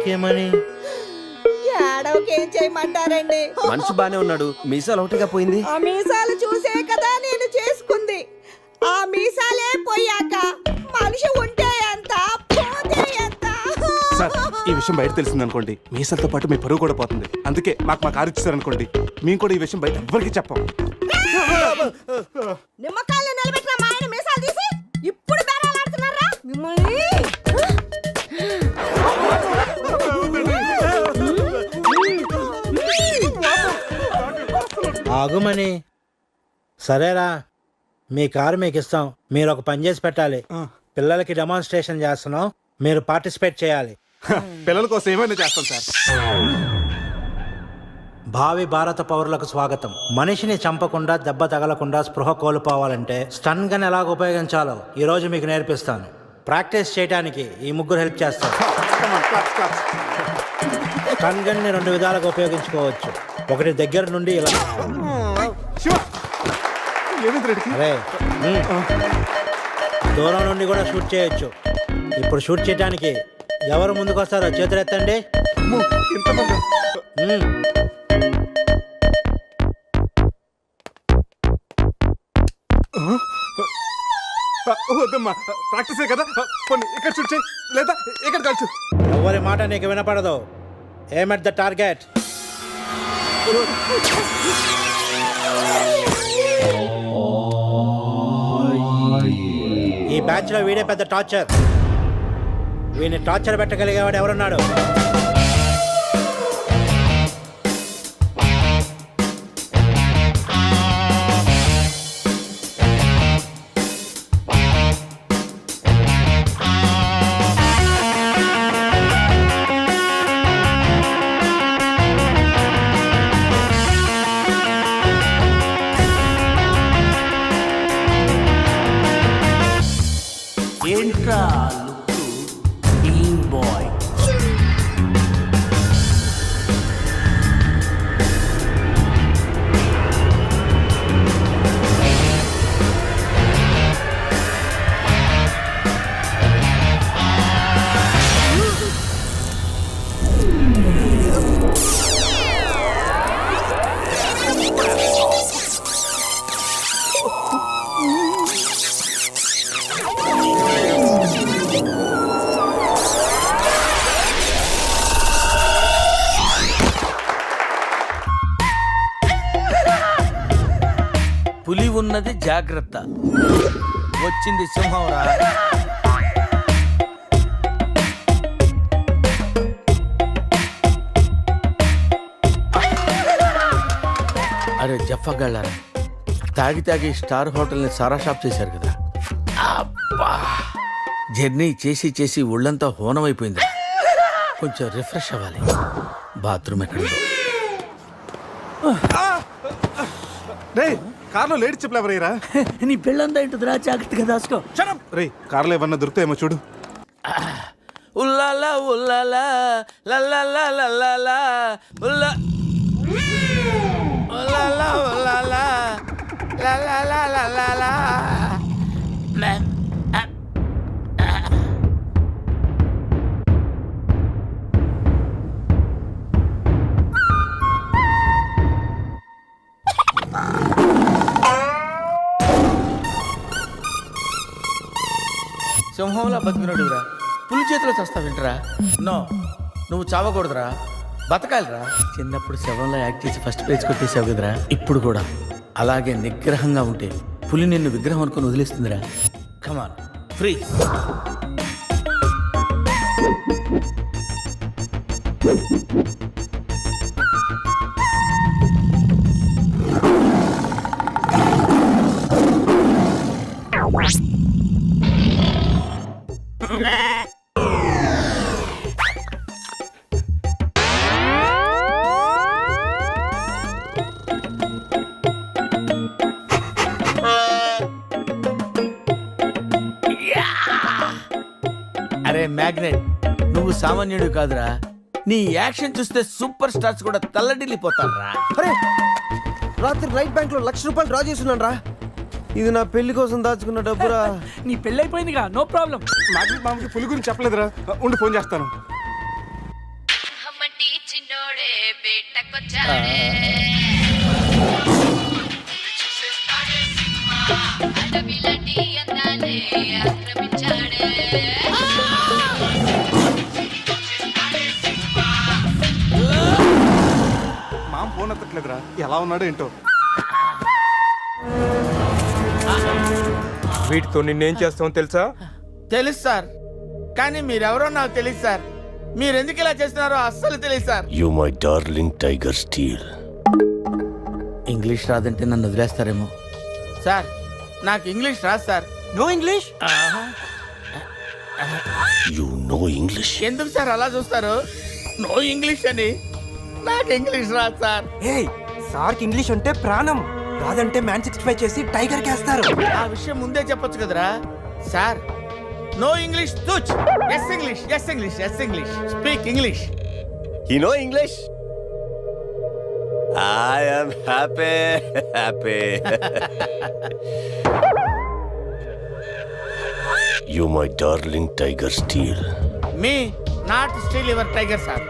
ఏడవకేమని? ఏడవకేం చేయమంటారండి? మనిషి బానే ఉన్నాడు, మీసాలు ఒకటిగా పోయింది. ఆ మీసాలు చూసే కదా నేను చేసుకుంది. ఆ మీసాలే పోయాక మనిషి ఉంటే ఎంత పోతే ఎంత. సార్, ఈ విషయం బయట తెలిసింది అనుకోండి, మీసాలతో పాటు మీ పరువు కూడా పోతుంది. అందుకే మా కారు ఇచ్చారనుకోండి, మేము కూడా ఈ విషయం బయట ఎవ్వరికి చెప్పాం. నిమ్మకాయలు నిలబెట్టిన మా ఆయన మీసాలు తీసి ఇప్పుడు బేరాలాడుతున్నారా మిమ్మల్ని? ఆగుమని. సరేరా, మీ కారు మీకు ఇస్తాం. మీరు ఒక పని చేసి పెట్టాలి. పిల్లలకి డెమాన్స్ట్రేషన్ చేస్తున్నాం, మీరు పార్టిసిపేట్ చేయాలి. పిల్లల కోసం ఏమైనా చేస్తాం సార్. భావి భారత పౌరులకు స్వాగతం. మనిషిని చంపకుండా, దెబ్బ తగలకుండా స్పృహ కోల్పోవాలంటే స్టన్ గన్ ఎలాగ ఉపయోగించాలో ఈరోజు మీకు నేర్పిస్తాను. ప్రాక్టీస్ చేయడానికి ఈ ముగ్గురు హెల్ప్ చేస్తారు. స్టన్ గన్ని 2 విధాలుగా ఉపయోగించుకోవచ్చు. ఒకటి దగ్గర నుండి ఇలా, అరే దూరం నుండి కూడా షూట్ చేయొచ్చు. ఇప్పుడు షూట్ చేయడానికి ఎవరు ముందుకు వస్తారో చేతులెత్తండి. వద్దమ్మా, ప్రాక్టీసే కదా. ఇక్కడ షూట్ చేయి, లేదా ఇక్కడ కాల్చు. ఎవరి మాట నీకు వినపడదు. ఏమ్ ఎట్ ద టార్గెట్. ఈ బ్యాచ్ లో వీడే పెద్ద టార్చర్. వీడిని టార్చర్ పెట్టగలిగేవాడు ఎవరున్నాడు? ఏంట్రా లుక్ టీమ్ బాయ్. పులి ఉన్నది జాగ్రత్త, వచ్చింది సింహంరా. అరే జఫాగాళ్ళారా, తాగి తాగి స్టార్ హోటల్ని సారా షాప్ చేశారు కదా. అబ్బా, జర్నీ చేసి చేసి ఒళ్ళంతా హోనమైపోయింది. కొంచెం రిఫ్రెష్ అవ్వాలి. బాత్రూమ్ ఎక్కడుందో. కార్లో లేడీ చెప్పులు ఎవరయ్యరా? నీ పెళ్ళంతా ఇంటుందిరా, జాగ్రత్తగా దాచుకో. రే, కార్లో ఏమన్నా దొరుకుతాయేమో చూడు. ఉల్లాలా ఉల్లాలా లల్లాలా లల్లాలా ఉల్లా ఉల్లాలా ఉల్లాలా లల్లాలా లల్లాలా. సింహంలా బతికినడురా, పులి చేతిలో చస్తావేంట్రా? నో, నువ్వు చావకూడదురా, బతకాలిరా. చిన్నప్పుడు శవంలో యాక్ట్ చేసి ఫస్ట్ ప్రైజ్ కొట్టేసావు కదరా, ఇప్పుడు కూడా అలాగే నిగ్రహంగా ఉంటే పులి నిన్ను విగ్రహం అనుకుని వదిలేస్తుందిరా. కమాన్, ఫ్రీ. అరే మ్యాగ్నెట్, నువ్వు సామాన్యుడు కాదురా. నీ యాక్షన్ చూస్తే సూపర్ స్టార్స్ కూడా తల్లడిల్లిపోతారా. అరే, రాత్రి రైట్ బ్యాంక్ లో ₹1,00,000 డ్రా చేస్తున్నాను రా. ఇది నా పెళ్లి కోసం దాచుకున్న డబ్బురా. నీ పెళ్ళైపోయిందిగా, నో ప్రాబ్లం. మామకి పులి గురించి చెప్పలేదురా. ఉండి ఫోన్ చేస్తాను. మామ ఫోన్ ఎత్తట్లేదురా, ఎలా ఉన్నాడో ఏంటో. వీటితో నిన్నేం చేస్తామో తెలుసా? తెలుసు సార్, కానీ మీరెవరో నాకు తెలియదు సార్. మీరు ఎందుకు ఇలా చేస్తున్నారో అస్సలు తెలియదు sir. You my darling tiger steel. English రాదంటే నన్ను వదిలేస్తారేమో. సార్ నాకు ఇంగ్లీష్ రాదు sir. No English? You know English. ఎందుకు సార్ అలా చూస్తారు? నో ఇంగ్లీష్ అని. నాకు ఇంగ్లీష్ రాదు సార్. ఏయ్, సార్కి ఇంగ్లీష్ అంటే ప్రాణం. రాదంటే మ్యాన్ 65 చేసి టైగర్ కేస్తారు. ఆ విషయం ముందే చెప్పొచ్చు కదరా sir. No English touch. Yes English, yes English, yes English. Speak English. You know English? I am happy, happy. You my darling tiger steel. Me not steal your tiger sir.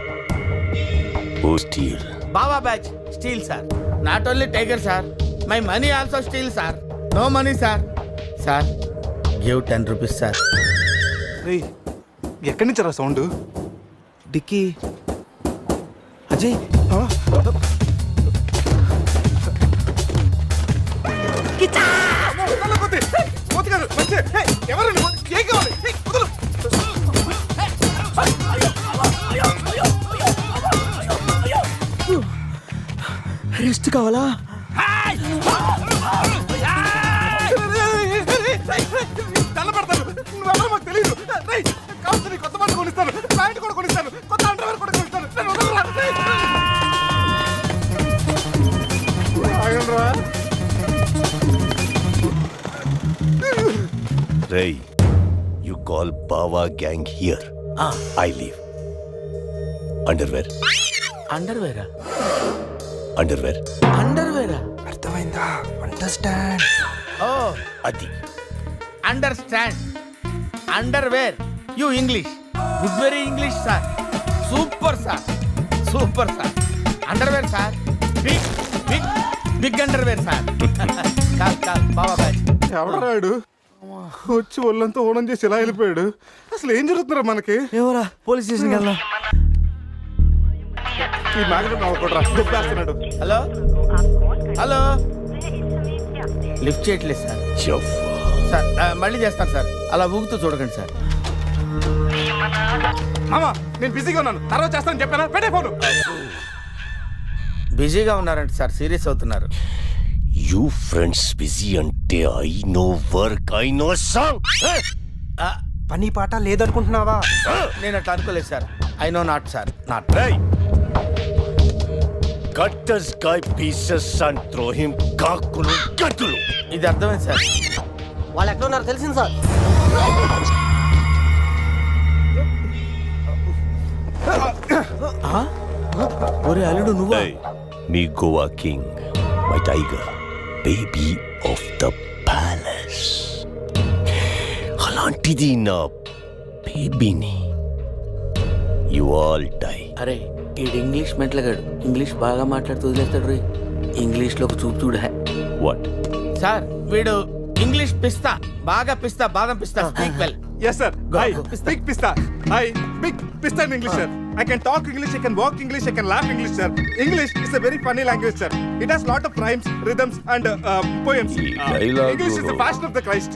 Who steel? Baba batch steal sir. Not only tiger sir, my money also steal sir. No money sir. Sir give 10 rupees sir. రేయ్, ఎక్కడి నుంచి రా sound? Dicky, Ajay, rest కావాలా? తెల్లబడతాను, నువ్వెవరో మాకు తెలియదు. రేయ్, కావాల్సిన నీ కొత్త బట్టలు కొనిస్తాను, ప్యాంట్ కూడా కొనిస్తాను, కొత్త అండర్వేర్ కూడా కొనిస్తాను. నన్ను వదలరా. ఆగండ్రా. Ray, you call Bawa gang here. I leave. Underwear. అండర్వేరా? Underwear. అండర్వేరా? అర్థమైందా? Understand. Oh Adi. Understand. Underwear. You English. Good very English sir. Super sir, super sir. Underwear sir. Big big big underwear sir. Call call బాబా batch. ఎవడరాడు వచ్చి ఒళ్ళంతా ఓనం చేసి ఇలా వెళ్ళిపోయాడు? అసలు ఏం జరుగుతుందిరా మనకి? ఏమోరా, పోలీస్ స్టేషన్కి వెళ్దాం. ఈ మ్యాగ్నెట్ నవ్వకూడరా, దుబ్బేస్తున్నాడు. హలో హలో, లిఫ్ట్ చేయట్లేదు సార్. Jaffa. సార్ మళ్ళీ చేస్తాను సార్, అలా ఊగుతూ చూడకండి సార్. మామా, నేను బిజీగా ఉన్నాను, తర్వాత చేస్తానని చెప్పానా? పెట్టే ఫోను. బిజీగా ఉన్నారంట సార్, సీరియస్ అవుతున్నారు. You friends busy ante I know work, I know song. పని పాట లేదనుకుంటున్నావా? నేను అట్లా అనుకోలేదు sir. I know not sir, not. Hey! Cut this guy pieces and throw him kakulu gatulu. ఇది అర్థమైంది సార్. వాళ్ళు ఎక్కడ ఉన్నారో తెలిసింది సార్. ఒరే అల్లుడు నువ్వా? Hey, me Goa king, my tiger, baby of the palace. అలాంటిది నా బేబీని. You all die. అరే ఈడు ఇంగ్లీష్ మెంట్లగాడు, ఇంగ్లీష్ బాగా మాట్లాడుతూ వదిలేస్తాడు రే. ఇంగ్లీష్లో ఒక చూపు చూడ. What? సార్ వీడు ఇంగ్లీష్ పిస్తా, బాగా పిస్తా, బాదం పిస్తా. Speak well. Yes sir. Go, Hi, go. big pista. Hi, big pista in English sir. I can talk English, I can walk English, I can laugh English sir. English is a very funny language sir. It has lot of rhymes, rhythms and poems. dialogue English is the fashion of the Christ.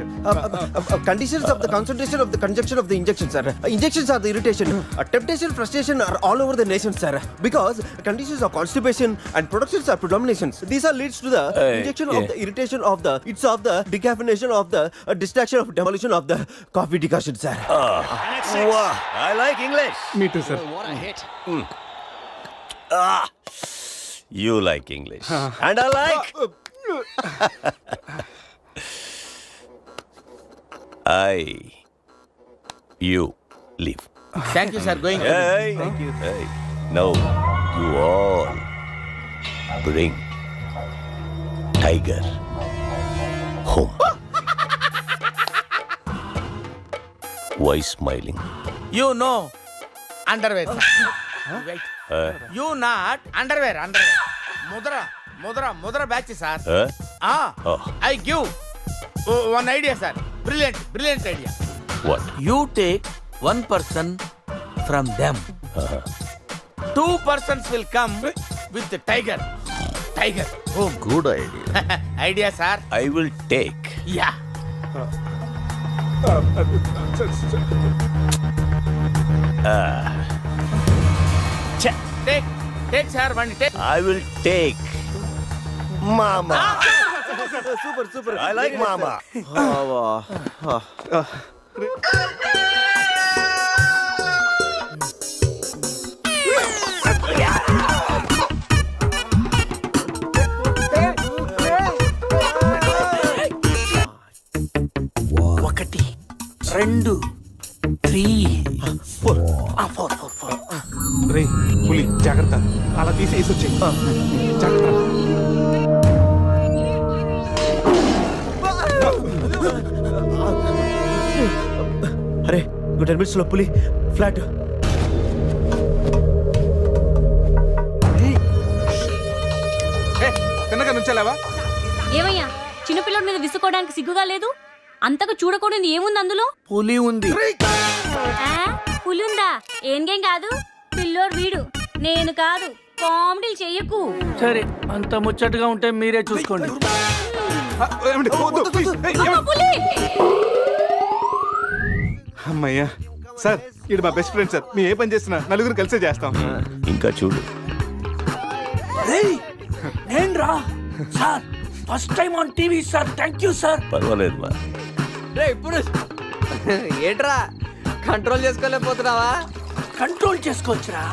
Conditions of the concentration of the conjunction of the injection, sir. Injections are the irritation. Temptation, frustration are all over the nation, sir. Because conditions of constipation and productions are predominations. These are leads to the injection of the irritation of the, it's of the decaffeination of the distraction of demolition of the coffee decoction, sir. Wow, I like English. Me too sir. You like English. And I like. You leave. Thank you sir. Going. Hey, thank you. Hey, now you all bring Tiger home. Why smiling? You no underwear. You not underwear. Underwear ముద్ర batch sir. Huh? Oh. I give one idea sir. Brilliant idea. What? You take 1 person from them. 2 persons will come with the tiger. Boom. Good idea. Idea sir. I will take. Yeah. Take sir one take. I will take. Mama. Super super I like Mama. ఒకటి 2 3 4. రే పులి జాగ్రత్త, అలా తీసి వేసొచ్చి జాగ్రత్త. అరే 10 minutes లో పులి flat. తిన్నగా నుంచెలావా? ఏమయ్యా చిన్నపిల్లడి మీద విసుకోవడానికి సిగ్గుగా లేదు? అంతగా చూడకూడదు ఏముంది అందులో? పులి ఉంది. ఆ, పులి ఉందా? ఏం కాదు, పిల్లోడు వీడు, నేను కాదు. కామెడీలు చెయ్యకు. సరే అంత ముచ్చటగా ఉంటే మీరే చూసుకోండి. ఏమండి, వద్దు, please. పులి! అమ్మయ్యా సార్, ఇది మా బెస్ట్ ఫ్రెండ్ సార్. మేము ఏ పని చేస్తున్నా నలుగురు కలిసే చేస్తాం. ఇంకా చూడు. నేను రా sir, first time on TV sir. Thank you sir. పర్వాలేదు మా. ఏంట్రా కంట్రోల్ చేసుకోలేకపోతున్నావా? కంట్రోల్ చేసుకోవచ్చురా.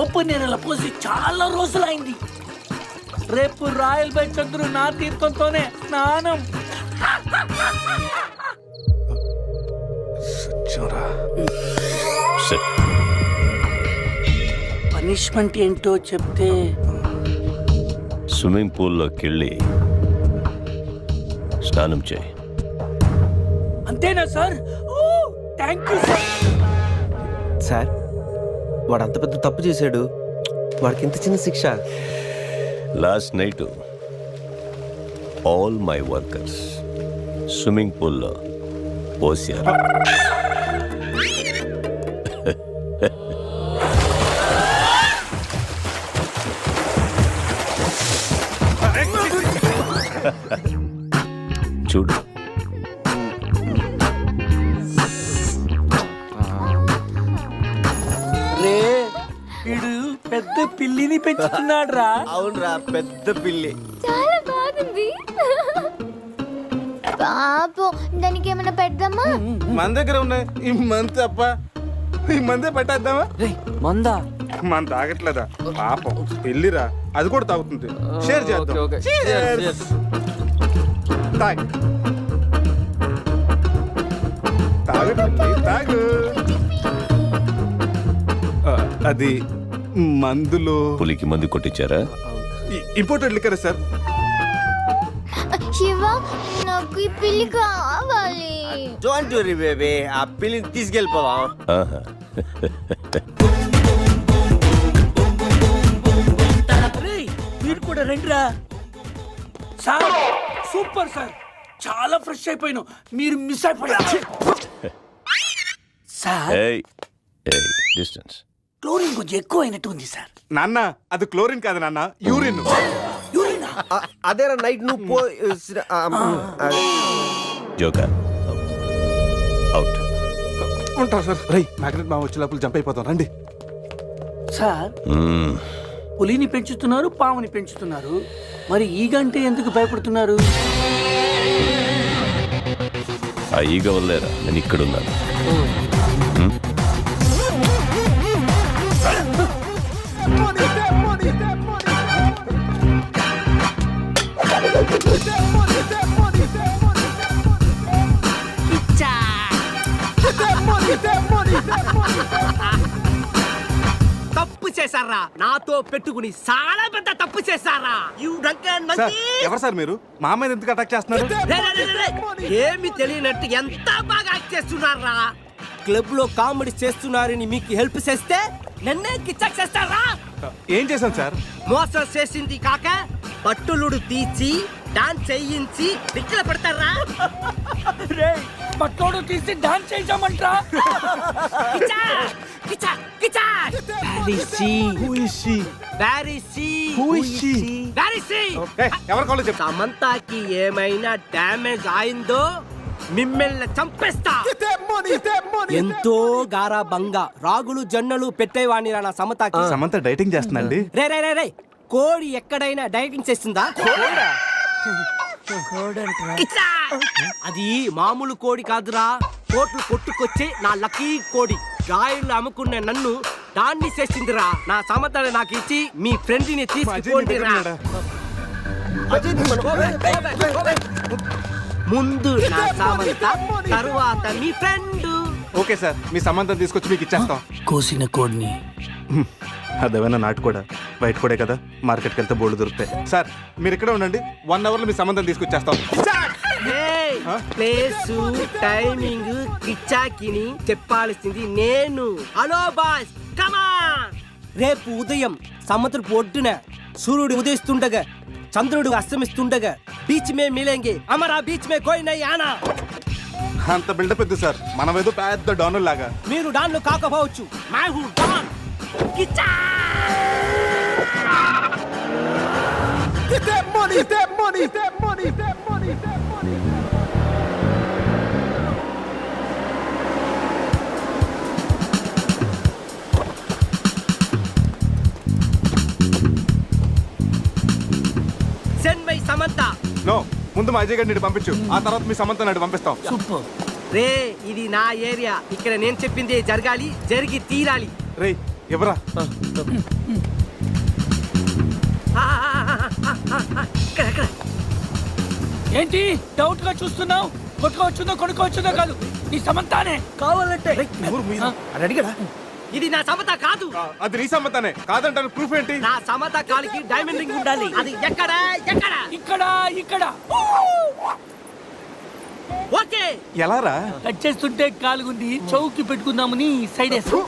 ఓపెన్ ఏరియాలో పోసి చాలా రోజులైంది. రేపు రాయల్ బై చంద్రు నా తీర్థంతోనే స్నానం. Sit. పనిష్మెంట్ ఏంటో చెప్తే. స్విమ్మింగ్ పూల్లోకి వెళ్ళి స్నానం చేయి. అంతేనా sir? Thank you sir. Sir వాడు అంత పెద్ద తప్పు చేశాడు, వాడికి ఇంత చిన్న శిక్ష. Last night all my workers swimming పూల్లో పోసారు. చూడు. రే వీడు పెద్ద పిల్లిని పెంచుతున్నాడు రా. అవునరా, పెద్ద పిల్లి. చాలా బాగుంది. పాపం దానికి ఏమైనా పెడదామా? మన దగ్గర ఉన్నాయి ఈ మంత్ తప్ప. ఈ మందే పెట్టేద్దామా? మందా? మన తాగట్లేదా పాపం, పెళ్ళిరా, అది కూడా తాగుతుంది. షేర్ చేద్దాం. Cheers. తాగు తాగు. అది మందులో పులికి మందు కొట్టించారా? Imported liquor sir. శివ, నాకు ఈ పిల్లి కావాలి. డోంట్ వరీ బేబీ, ఆ పిల్లిని తీసుకెళ్ళిపోదాం. ఆహా. మీరు కూడా రండిరా. సార్ సూపర్ సార్, చాలా ఫ్రెష్ అయిపోయినా. మీరు మిస్ అయిపోయారు సార్. ఏయ్ ఏయ్, డిస్టెన్స్. క్లోరిన్ కొంచెం ఎక్కువ అయినట్టు ఉంది సార్. నాన్న అది క్లోరిన్ కాదు నాన్న, యూరిన్. యూరినా? అదేరా నైట్ నువ్వు పో. Joker out. ఉంటాం సార్. రై మ్యాగ్నెట్ మా వచ్చే లోపల జంప్ అయిపోతాం. రండి సార్. పులిని పెంచుతున్నారు, పాముని పెంచుతున్నారు, మరి ఈగంటే ఎందుకు భయపడుతున్నారు? ఆ ఈగ వల్లేరా నేను ఇక్కడున్నాను. తప్పు చేశారా? నాతో పెట్టుకుని చాలా పెద్ద తప్పు చేశారా? సార్. ఎవరు సార్ మీరు? మా మీద ఎందుకు అటాక్ చేస్తున్నారు? ఏమి తెలియనట్టు ఎంత బాగా యాక్ట్ చేస్తున్నారా? క్లబ్ లో కామెడీ చేస్తున్నారని మీకు హెల్ప్ చేస్తే నన్నే కిచ్చక్ చేస్తారా? ఏం చేశాను సార్? మోసం చేసింది కాక పట్టులుడు తీసి డాన్స్ చేయించి దిక్కుల పెడతారా? పట్టోడు తీసి డాన్స్ చేసామంటా. కిచా కిచా కిచా బారిసి బారిసి ఎవరి కాలేజ్ చెప్తా? సమంతకి ఏమైనా డ్యామేజ్ అయిందో మిమ్మల్ని చంపేస్తా. ఎంతో గారాబంగా రాగులు జొన్నలు పెట్టేవాణి నా సమతకి. సమంత డైటింగ్ చేస్తుందండి. రే రే రే రే కోడి ఎక్కడైనా డైటింగ్ చేస్తుందా? కిచా! అది మామూలు కోడి కాదురా, కోట్లు కొట్టుకొచ్చే నా లక్కీ కోడి. గాయలు అమ్ముకున్న నన్ను దాన్ని చేసిందిరా. నా సమతని నాకు ఇచ్చి మీ ఫ్రెండ్ ని తీసుకోండిరా. ముందు నా సమంత, తరువాత మీ ఫ్రెండ్. ఓకే సార్, మీ సంబంధం తీసుకొచ్చి మీకు ఇచ్చేస్తాం. కోసిన కోడిని అదేమైనా నాటు కూడా బయట కూడా కదా, మార్కెట్కి వెళ్తే బోర్డు దొరుకుతాయి. సార్ మీరు ఇక్కడే ఉండండి, 1 hour లో మీ సంబంధం తీసుకొచ్చేస్తాం. ప్లేసు టైమింగ్ కిచ్చాకిని చెప్పాల్సింది నేను. హలో బాస్, కమాన్. రేపు ఉదయం సముద్రపు ఒడ్డున సూర్యుడు ఉదయిస్తుండగా చంద్రుడు అస్తమిస్తుండగా బీచ్ మే మిలేంగే, అమరా బీచ్ మే కోయి నై ఆనా. అంత బిల్డప్ ఎద్దు సార్, మనం ఏదో పెద్ద డానుల్ లాగా. మీరు డాన్లు కాకపోవచ్చు, మై హూ don. Kichcha! Send my Samantha. No, ముందు మా అజయ్ గారిని పంపించు, ఆ తర్వాత మీ సమంత నాడు పంపిస్తాం. సూపర్. రే ఇది నా ఏరియా, ఇక్కడ నేను చెప్పిందే జరగాలి, జరిగి తీరాలి. రే ఎవరా? ఇక్కడ ఏంటి డౌట్ గా చూస్తున్నావు? కొట్టుకోవచ్చుందో కొనుక్కోవచ్చుందో కాదు, నీ సమంతానే కావాలంటే. ఇది నా సమత కాదు. అది నీ సమ్మతానే కాదంటాను, ప్రూఫ్ ఏంటి? నా సమత కాలికి డైమండ్ రింగ్ ఉండాలి. అది ఎక్కడ ఎక్కడ? ఇక్కడ ఇక్కడ ఓకే. ఎలా రా? కట్ చేస్తుంటే కాలుగుంది, చౌకి పెట్టుకుందామని సైడ్ వేసు.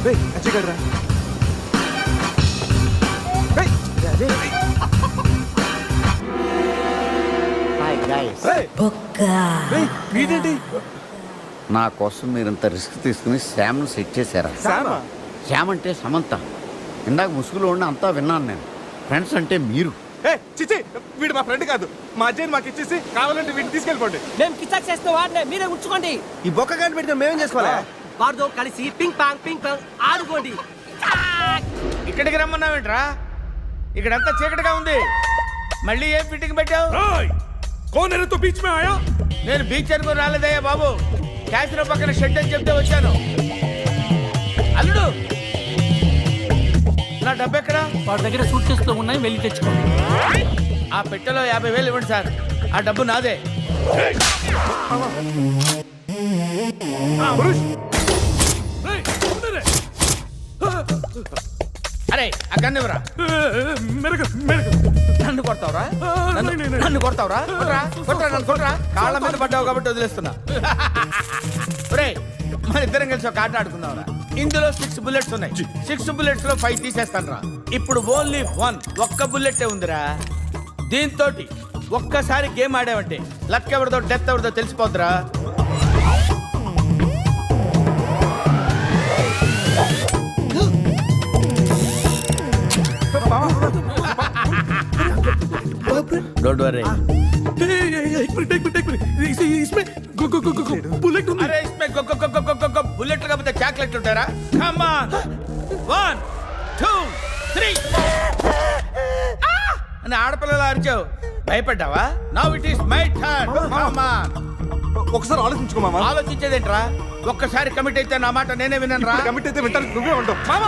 రే అజయ్ గారు రా. వీడేంటి? నా కోసం మీరు ఇంత రిస్క్ తీసుకుని శ్యామ్ను సెట్ చేశారా? సామా? శ్యామ్ అంటే సమంత. ఇందాక ముసుగులో ఉండి అంతా విన్నాను నేను. ఫ్రెండ్స్ అంటే మీరు. ఏ చిచి, వీడు మా ఫ్రెండ్ కాదు. మా అజయ్ మాకు ఇచ్చేసి కావాలంటే వీడిని తీసుకెళ్ళిపోండి. మేము కిచాక్ చేస్తే వాడినే మీరే ఉంచుకోండి. ఈ బొక్క గాని పెట్టుకుని మేమేం చేసుకోవాలా? వారితో కలిసి పింగ్ పాంగ్ ఆడుకోండి. ఇక్కడికి రమ్మన్నావేంట్రా? ఇక్కడంతా చీకటిగా ఉంది, మళ్ళీ ఏం ఫిట్టింగ్ పెట్టావు? నేను బీచ్ అనుకుని రాలేదయ్యా బాబు, క్యాసినో పక్కన షెడ్ అని చెప్తే వచ్చాను. అల్లుడు, నా డబ్బు ఎక్కడ? వాడి దగ్గర సూట్ కేసులో ఉన్నాయి, వెళ్ళి తెచ్చుకో. ఆ పెట్టెలో 50,000 ఇవ్వండి సార్, ఆ డబ్బు నాదే. అరే ఆ గన్ను ఇవ్వరా. నన్ను కొడతావురా? నన్ను కొడతావురా? కొట్రా నన్ను కొట్రా. కాళ్ళ మీద పడ్డావు కాబట్టి వదిలేస్తున్నా. మన ఇద్దరం కలిసి ఒక ఆట ఆడుకుందాంరా. ఇందులో 6 bullets ఉన్నాయి. 6 bullets లో 5 తీసేస్తాను రా. ఇప్పుడు ఓన్లీ 1 ఒక్క బుల్లెట్ ఉందిరా. దీంతో ఒక్కసారి గేమ్ ఆడావంటే లక్ ఎవరిదో డెత్ ఎవరిదో తెలిసిపోద్దురా. Don't worry. బుల్లెట్ కాకపోతే చాక్లెట్ ఉంటారా? Come on. 1 2 3 అని ఆడపిల్లలు అరిచావు, భయపడ్డావా? Now it is my turn. ఒకసారి ఆలోచించుకో మామ. ఆలోచించేదేంట్రా? ఒక్కసారి కమిట్ అయితే నా మాట నేనే విన్నాను రా. కమిట్ అయితే వింటాను, నువ్వే ఉంటావు మామ.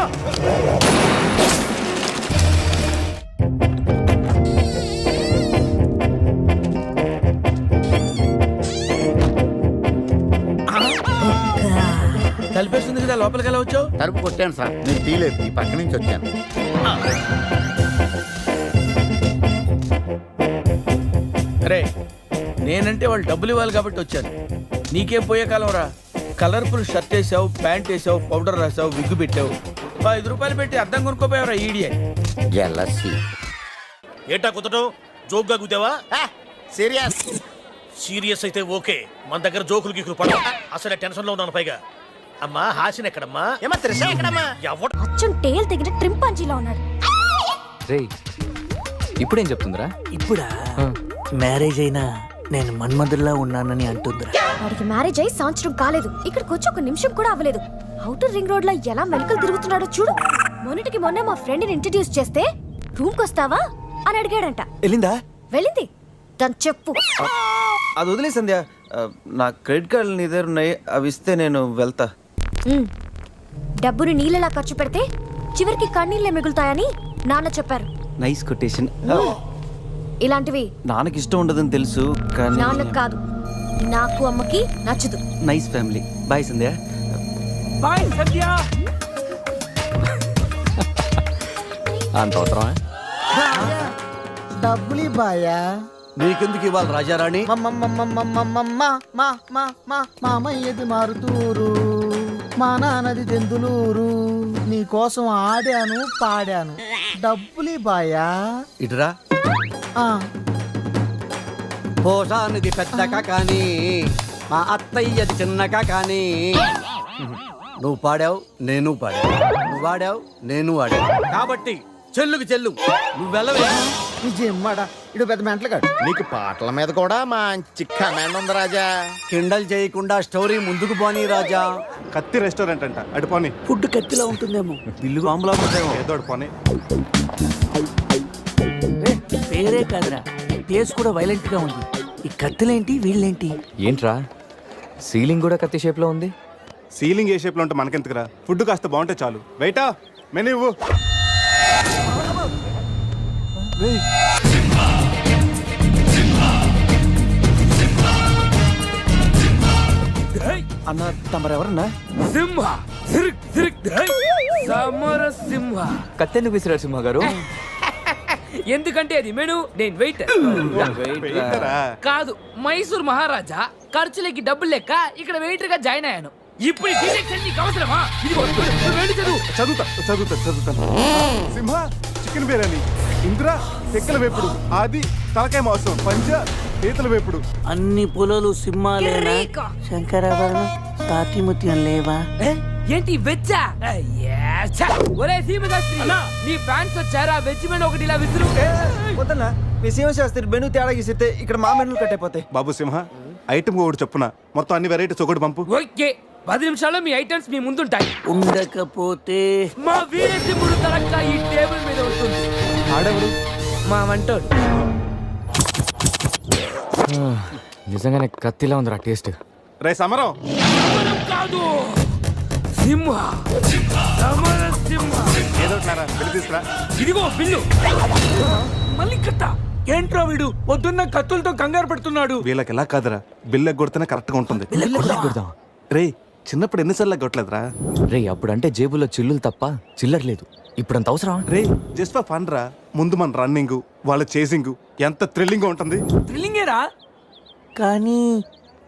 కలిపేస్తుంది కదా, లోపలికి ఎలా వచ్చావు? తలుపు కొట్టాను సార్, నేను తీలేదు, ఈ పక్క నుంచి వచ్చాను. అరే నేనంటే వాళ్ళు డబ్బులు ఇవ్వాలి కాబట్టి వచ్చాను. నీకేం పోయే కాలం రా. కలర్ఫుల్ షర్ట్ వేసావు, ప్యాంట్ వేసావు, పౌడర్ రాసావు, విగ్గు పెట్టావు. రూపాయలు పెట్టి అద్దం కొనుక్కోపోయావరా ఈడియట్. జెలసీ. ఏటా కుదటం జోక్గా కుతావా? సీరియస్. సీరియస్ అయితే ఓకే, మన దగ్గర జోకులు గీకులు పడవు. అసలు టెన్షన్ లో ఉన్నాను. పైగా అమ్మా హాసిన్ ఎక్కడమ్మా? ఏమా త్రిష ఎక్కడమ్మా? ఎవడు అచ్చం టేల్ తెగిన ట్రింపాంజీలా ఉన్నాడు. రేయ్ ఇప్పుడేం చెప్తుందిరా? ఇప్పుడా మ్యారేజ్ అయినా నేను మన్మధుల్లా ఉన్నానని అంటుందిరా. వాడికి మ్యారేజ్ అయ్యి సంవత్సరం కాలేదు, ఇక్కడికి వచ్చి ఒక నిమిషం కూడా అవ్వలేదు. అవుటర్ రింగ్ రోడ్ లో ఎలా మెలకలు తిరుగుతున్నాడో చూడు. మొన్నటికి మొన్న మా ఫ్రెండ్ ని ఇంట్రడ్యూస్ చేస్తే రూమ్ కొస్తావా అని అడిగాడంట. వెళ్ళిందా? వెళ్ళింది. దాని చెప్పు. అది వదిలే సంధ్య. నా క్రెడిట్ కార్డులు నీ దగ్గర ఉన్నాయి, అవి ఇస్తే నేను వెళ్తా. డబ్బుని నీళ్ళలా ఖర్చు పెడితే చివరికి కన్నీళ్ళే మిగులుతాయని నాన్న చెప్పారు. Nice quotation. ఇలాంటివి నాన్నకి ఇష్టం ఉండదని తెలుసు కానీ నాన్నకు కాదు, నాకు అమ్మకి నచ్చదు. Nice family. బాయ్ సంధ్య. బాయ్ సత్య. అంత అవసరమా? డబ్బులు బాయా. నీకెందుకు ఇవ్వాలి రాజారాణి? మామయ్యది మారుతూరు, మా నాన్నది తెందులూరు. నీ కోసం ఆడాను పాడాను, డబ్బులు బాయా. ఇటురా. పోషానిది పెద్దక కానీ మా అత్తయ్యది చిన్నక కానీ. నువ్వు పాడావు, నేను పాడావు. నువ్వు వాడావు, నేను వాడావు. కాబట్టి చెల్లుకి చెల్లు. నువ్వు వెళ్ళవే. నిజమ్మడా, ఇడు పెద్ద మెంటలుగాడు. నీకు పాటల మీద కూడా మంచి కమాండ్ ఉంది రాజా. కిండల్ చేయకుండా స్టోరీ ముందుకు పోనీ రాజా. కత్తి రెస్టారెంట్ అంట, అటు పోనీ. ఫుడ్ కత్తిలా ఉంటుందేమో. బిల్లు బాంబులా ఉంటాయేమో. ఏదో అటు పోనీ. పేరే కాదురా, ఫేస్ కూడా వైలెంట్ గా ఉంది. ఈ కత్తులేంటి వీళ్ళేంటి? ఏంట్రా సీలింగ్ కూడా కత్తి షేప్ లో ఉంది? సీలింగ్ ఏ షేప్ లో ఉంటే మనకెందుకురా, ఫుడ్ కాస్త బాగుంటే చాలు. వెయిటా మెనూ ఇవ్వు. అన్న తమరెవరన్నా? సింహ సిరిక్ సిరిక్ సమర సింహ. కత్తెందుకు విసిరారు సింహ గారు? ఎందుకంటే అది మెను, నేను వెయిటర్. వెయిటరా? కాదు, మైసూర్ మహారాజా ఖర్చులకి డబ్బులు లెక్క ఇక్కడ వెయిటర్ గా జాయిన్ అయ్యాను. ఇప్పుడు ఈ డిటెక్షన్ నీకు అవసరమా? ఇదిగో, వెళ్ళి చదువు. చదువుతాను. సింహ చికెన్ బిర్యానీ, ఇంద్ర తెక్కల వేపుడు, ఆది తలకాయ మాంసం, పంజ పీతల వేపుడు. అన్ని పొలాలు సింహాలేనా? శంకరాభరణం తాతిముత్యం లేవా? ఏంటి వెచ్చా? ఒరే సీమశాస్త్రి, నీ ఫ్యాన్స్ వచ్చారా? వెజ్ మెను ఒకటి ఇలా విసురు. వద్దన్నా, మీ శివశాస్త్రి మెనూ తేడా గీసితే ఇక్కడ మా మెనూలు కట్టయిపోతాయి. బాబు సింహ, ఐటమ్ ఒకటి చెప్పున మొత్తం అన్ని వెరైటీస్ ఒకటి పంపు. ఓకే, 10 నిమిషాల్లో మీ ఐటమ్స్ మీ ముందుంటాయి. ఉండకపోతే మా వీరసింహుడు తలక్క ఈ టేబుల్ మీద ఉంటుంది. ఆడెవరు? మా వంటోడు. నిజంగానే కత్తిలా ఉందిరా టేస్ట్. రే సమరం, కాదు సింహ, సమర సింహ. ఏదో వెళ్ళి తీసుకురా. ఇదిగో బిల్లు. మళ్ళీ కట్ట. ఏంట్రా వీడు పొద్దున్న కత్తులతో కంగారు పడుతున్నాడు. వీళ్ళకి ఎలా కాదురా, బిల్లు ఎగ్గొడితేనే కరెక్ట్ గా ఉంటుంది. రే చిన్నప్పుడు ఎన్నిసార్లు ఎగ్గొట్టలేదురా? రే అప్పుడంటే జేబులో చిల్లులు తప్ప చిల్లర లేదు. ఇప్పుడంత అవసరం? రే జస్ట్ ఫర్ ఫన్ రా. ముందు మన రన్నింగ్, వాళ్ళ చేసింగ్ ఎంత థ్రిల్లింగ్ ఉంటుంది. థ్రిల్లింగేరా, కానీ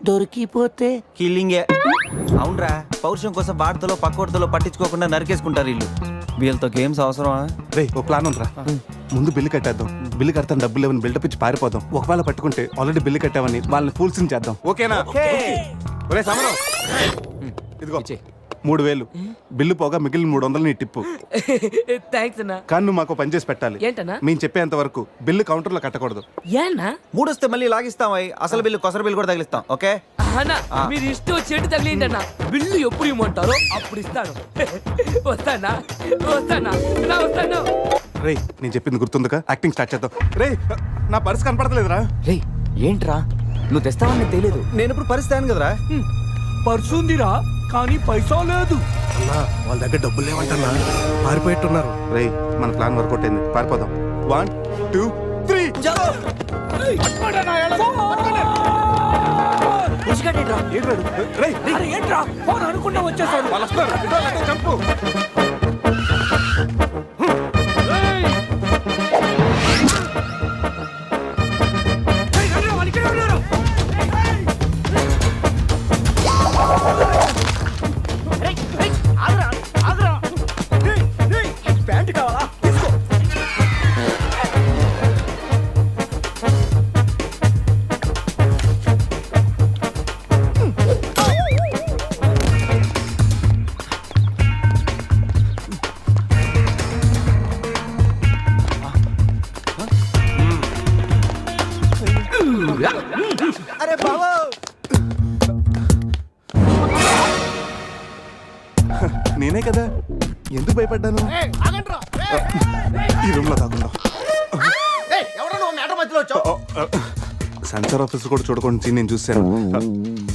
దొరికిపోతే కిల్లింగే. అవునరా, పౌరుషం కోసం వార్తలో పక్కోడతలో పట్టించుకోకుండా నరికేసుకుంటారు వీళ్ళు. వీళ్ళతో గేమ్స్ అవసరమా? రే ఓ ప్లాన్ ఉందిరా. ముందు బిల్లు కట్టేద్దాం. బిల్లు కడతాను డబ్బులు లేవని బిల్డప్ ఇచ్చి పారిపోదాం. ఒకవేళ పట్టుకుంటే ఆల్రెడీ బిల్లు కట్టామని వాళ్ళని ఫూల్సింగ్ చేద్దాం. ఓకేనా? ఒరే సమరం, ఇదిగో 3000 బిల్లు పోగా మిగిలిన 300 నీ టిప్పు. థ్యాంక్స్ అన్నా. కానీ నువ్వు మాకు పని చేసి పెట్టాలి. ఏంటన్నా? మేము చెప్పేంత వరకు బిల్లు కౌంటర్ లో కట్టకూడదు. ఏనా? మూడొస్తే మళ్ళీ లాగిస్తాం. అసలు బిల్లు కొసర బిల్లు కూడా తగిలిస్తాం. ఓకే అన్నా, మీరు ఇష్టం వచ్చేట్టు తగిలిందన్నా. బిల్లు ఎప్పుడు ఇమ్మంటారో అప్పుడు ఇస్తాను. వస్తానా వస్తాను. రే నేను చెప్పింది గుర్తుందిగా? యాక్టింగ్ స్టార్ట్ చేద్దాం. రే నా పర్స్ కనపడతలేదురా. రే ఏంట్రా నువ్వు తెస్తావని నాకు తెలియదు. నేను ఇప్పుడు పరిస్థితి కదరా. పర్సుందిరా కానీ పైసా లేదు. వాళ్ళ దగ్గర డబ్బులు లేవంటన్నా, పారిపోయేట్టున్నారు. రే మన ప్లాన్ వర్కౌట్ అయింది, పారిపోదాం. 1 2 3 ఏంట్రా ఫోన్ అనుకుంటా వచ్చేసాడు. వాళ్ళు వస్తారు. చంపు. అరే బావా నేనే కదా ఎందుకు భయపడ్డాను ఈ రూమ్ లో కాకుండా సెన్సార్ ఆఫీసర్ కూడా చూడకుండా నేను చూశాను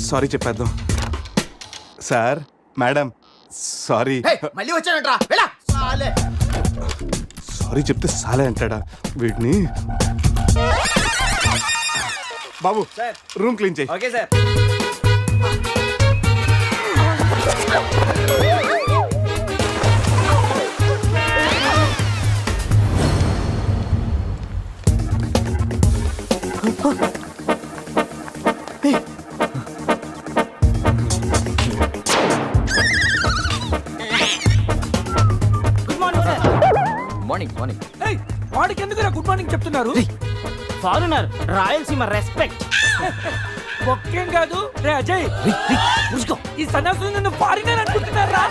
సారీ చెప్పేద్దాం సార్ మేడం సారీ మళ్ళీ వచ్చానంట్రా సారీ చెప్తే సాలే అంటాడా వీడిని బాబు రూమ్ క్లీన్ చేయి ఓకే సార్ మార్నింగ్ మార్నింగ్ వాడికి ఎందుకు గుడ్ మార్నింగ్ చెప్తున్నారు ఫారినర్ రాయలసీమ రెస్పెక్ట్. ఒక్కేం కాదు రే అజయ్ ఈ సన్యాసులు నన్ను ఫారినర్ అనుకుంటున్నారా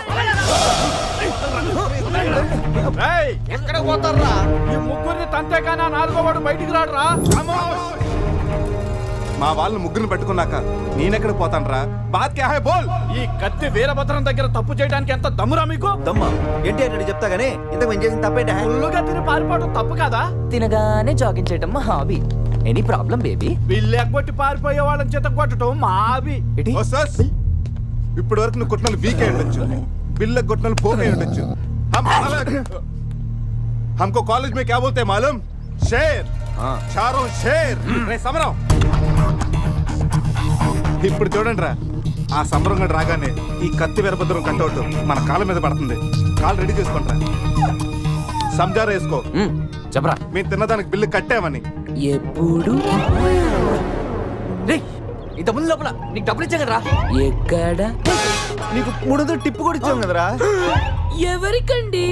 ఎక్కడ పోతారా ఈ ముగ్గురిని తంతేగానా నాలుగో వాడు బయటికి రాడురా మా వాళ్ళని ముగ్గురిని పెట్టుకున్నాక నేనెక్కడ పోతాను రా బాత్ క్యా హై బోల్ ఈ కత్తి వీరభద్రం దగ్గర తప్పు చేయడానికి ఎంత దమ్మురా మీకు దమ్మ ఏంటి అని చెప్తా గానీ ఇంతకు మేము చేసిన తప్పేంటి ఫుల్లుగా తిని పారిపోవడం తప్పు కదా తినగానే జాగింగ్ చేయటం మా హాబీ ఎనీ ప్రాబ్లం బేబీ వీళ్ళు ఎగ్గొట్టి పారిపోయే వాళ్ళని చేత కొట్టడం మా హాబీ ఓ సస్ ఇప్పటి వరకు నువ్వు కొట్టిన వీక్ అయి ఉండొచ్చు బిల్ల కొట్టిన పోక్ అయి ఉండొచ్చు हमको कॉलेज में क्या बोलते हैं मालूम शेर चारों शेर రే సమరం ఇప్పుడు చూడండి రా ఆ సమరం గడు రాగానే ఈ కత్తి వీరభద్రం కట్అవుట్ మన కాళ్ళ మీద పడుతుంది కాళ్ళు రెడీ చేసుకుంటా సంజారా వేసుకో చెప్పరా మేము తిన్నదానికి బిల్లు కట్టామని ఎప్పుడు ఇంత ముందు లోపల నీకు డబ్బులు ఇచ్చా కదరా ఎక్కడ నీకు 300 టిప్పు కూడా ఇచ్చాం కదరా ఎవరికండి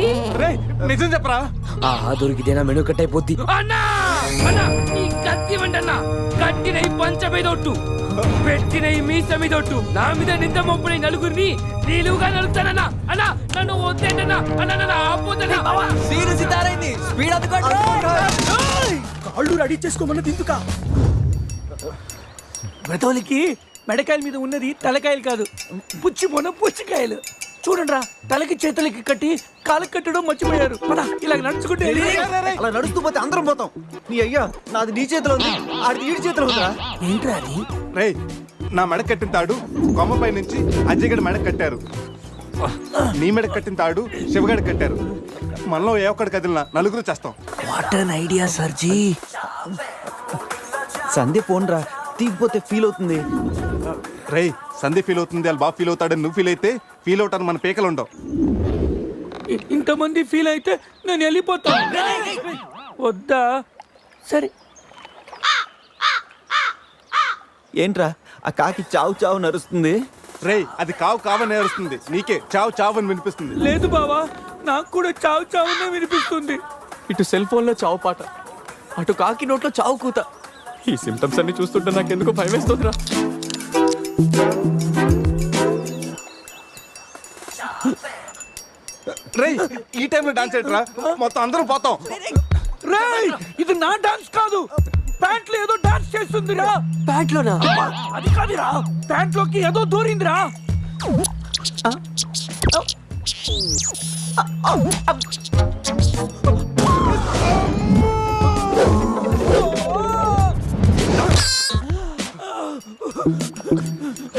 రే నిజం చెప్పరా ఆహా దొరికితేనా మెను కట్ అయిపోద్ది అన్నా అన్నా ఈ కత్తి వండన్నా కట్టిన ఈ పంచ మీదొట్టు పెట్టిన ఈ మీస మీదొట్టు నా మీద నింద మోపున నలుగురిని నీలుగా నలుగుతానన్నా అన్నా నన్ను వద్దేంటన్నా అన్నా నన్ను ఆపోతన్నా సీరు సితారైంది స్పీడ్ అందుకోండి కాళ్ళు రెడీ చేసుకోమన్నది ఎందుకా బ్రతోలికి మెడకాయల మీద ఉన్నది తలకాయలు కాదు పుచ్చిపోన పుచ్చికాయలు చూడండిరా తలకి చేతులకి కట్టి కాళ్ళకి కట్టడం మర్చిపోయారు పద ఇలా నడుచుకుంటే అలా నడుస్తూ పోతే అందరం పోతాం నీ అయ్యా నాది నీ చేతిలో ఉంది ఆడిది ఈడి చేతిలో ఉందిరా ఏంట్రా అది రే నా మెడ కట్టిన తాడు కొమ్మపై నుంచి అజ్జగడి మెడ కట్టారు నీ మెడ కట్టిన తాడు శివగడి కట్టారు మనలో ఏ ఒక్కడి కదిలినా నలుగురు చేస్తాం వాట్ అన్ ఐడియా సర్జీ సంధ్య ఫోన్ రా తీగిపోతే ఫీల్ అవుతుంది రే సంధి ఫీల్ అవుతుంది వాళ్ళు బాగా ఫీల్ అవుతాడని నువ్వు ఫీల్ అయితే ఫీల్ అవుతాను మన పేకలు ఉండవు ఇంతమంది ఫీల్ అయితే నేను వెళ్ళిపోతా వద్దా సరే ఏంట్రా ఆ కాకి చావు చావు నరుస్తుంది రే అది కావు కావని నేరుస్తుంది నీకే చావు చావు అని వినిపిస్తుంది లేదు బావా నాకు కూడా చావు చావునే వినిపిస్తుంది ఇటు సెల్ ఫోన్ లో చావు పాట అటు కాకి నోట్లో చావు కూత ఈ సిమ్టమ్స్ అన్ని చూస్తుంటే నాకు ఎందుకో భయం వేస్తుందిరా రే ఈ టైంలో డాన్స్ ఏంట్రా మొత్తం అందరం పోతాం రేయ్ ఇది నా డాన్స్ కాదు ప్యాంట్ లో ఏదో డాన్స్ చేస్తుందిరా ప్యాంట్ లోనా అది కాదురా ప్యాంట్ లోకి ఏదో దూరిందిరా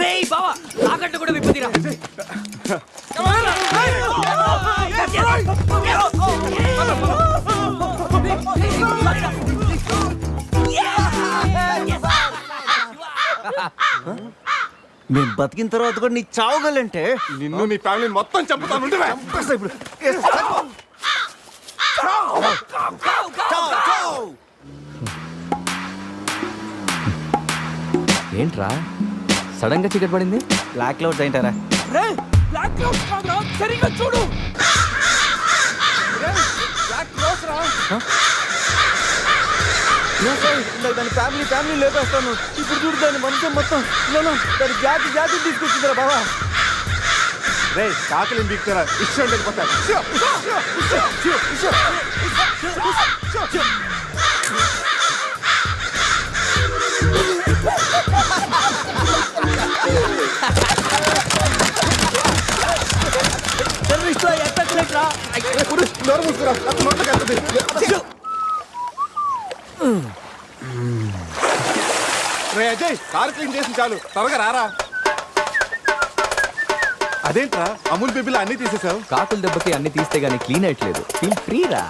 రేయ్ బావా నాకంట కూడా విప్పుదిరా మేము బతికిన తర్వాత కూడా నీ చావుగలంటే నిన్ను నీ ఫ్యామిలీ మొత్తం చంపుతాను ఇప్పుడు ఏంట్రా సడన్ గా చీకటి పడింది బ్లాక్ క్లౌడ్స్ ఏంటారా రేయ్ బ్లాక్ క్లౌడ్స్ కాదురా సరిగ్గా చూడు దాని ఫ్యామిలీ లేపేస్తాను ఇప్పుడు చూడు దాని వంశం మొత్తం దాని జాతి తీసుకొచ్చిందిరా బావా రే కాకలి దిక్కుతారా ఇష్టం లేకపోతారు రే అజయ్, కార్ క్లీన్ చేసి చాలు, త్వరగా రారా. అదేంట్రా అమూల్ బేబీలో అన్ని తీసేసావు? కాకుల దెబ్బకి అన్ని తీస్తే గానీ క్లీన్ అయ్యట్లేదు. ఫీల్ ఫ్రీ రా.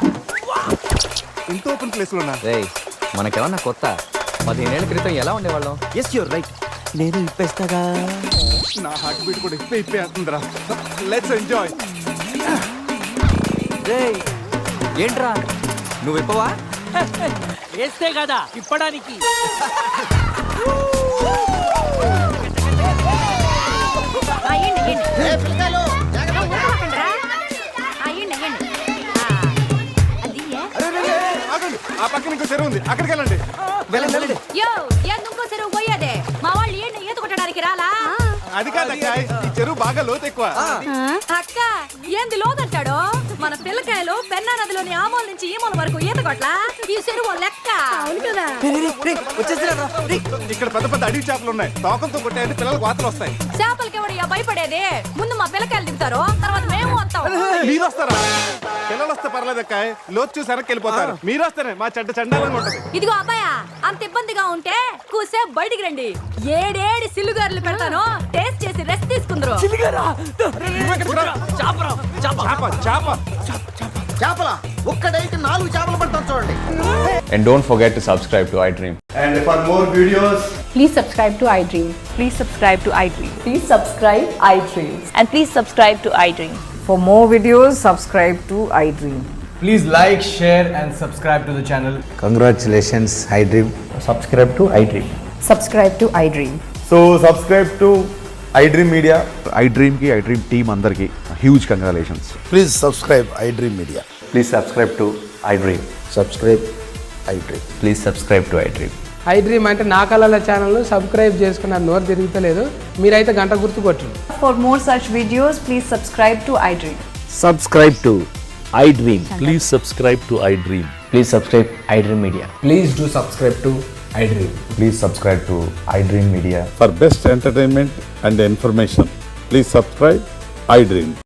ఇంత ఓపెన్ ప్లేస్ లో ఉన్నా. రేయ్, మనకేమన్నా కొత్త? 15 ఏళ్ల క్రితం ఎలా ఉండేవాళ్ళం? Yes you're right. నేను ఇప్పేస్తాగా. నా హార్ట్ బీట్ కూడా ఇప్పే అవుతుందిరా. Let's enjoy. రేయ్, ఏంట్రా నువ్వు ఇప్పవా? వేస్తే కదా ఇప్పడానికి. ఆగండి, ఆ పక్కన ఇంకో చెరువు ఉంది, అక్కడికి వెళ్ళండి. వెళ్ళండి. ఇంకో చెరువు పోయేదే మా వాళ్ళు ఏంటి ఈత కొట్టడానికి రాలా? అది కాదక్క, ఈ చెరువు బాగా లోతు ఎక్కువ. అక్క ఏంది లోదంటాడు? మన పిల్లకాయలు పెన్నా నదిలోని ఆ మూల నుంచి ఈ మూల వరకు ఈత కొట్లా. ఈ చెరువు లెక్క. అవును కదా. ఇక్కడ పెద్ద పెద్ద అడవి చేపలు ఉన్నాయి, తోకలతో కొట్టాయంటే పిల్లలకు వాతలు వస్తాయి. చేపలకి ఎవడయ్యా భయపడేది? ముందు మా పిల్లకాయలు దిగుతారు, తర్వాత మేము వస్తాం. మీరు వస్తారా? పిల్లలు వస్తే పర్లేదక్క, లోతు చూసి వెనక్కి వెళ్ళిపోతారు. మీరు వస్తేనే మా చెడ్డ చండాలంగా ఉంటది. ఇదిగో అబ్బాయా, అంత ఇబ్బందిగా ఉంటే కూసే బయటికి రండి. ఏడేడి సిల్లుగారులు పెడతాను, టేస్ట్ చేసి రెస్ట్ తీసుకుందరు. చేపల ఒక్కడైతే 4 చేపలు పడతాను చూడండి. And don't forget to subscribe to iDream. And for more videos, Please subscribe to iDream. Please subscribe to iDream. Please subscribe iDream. And please subscribe to iDream. For more videos, subscribe to iDream. Please like, share and subscribe to the channel. congratulations, iDream. Subscribe to iDream. Subscribe to iDream. So subscribe to iDream media. iDream కి iDream team అందరికి huge congratulations. Please subscribe iDream Media. Please subscribe to iDream. Subscribe iDream. Please subscribe to iDream. iDream అంటే నా కళల channel subscribe చేసుకున్న నోరు తిరుగుతలేదు. మీరైతే గంట గుర్తు కొట్టండి. For more such videos, please subscribe to iDream. Subscribe to iDream. Please subscribe to iDream. Please subscribe iDream Media. Please do subscribe to iDream. Please subscribe to iDream Media. For best entertainment and information, please subscribe iDream.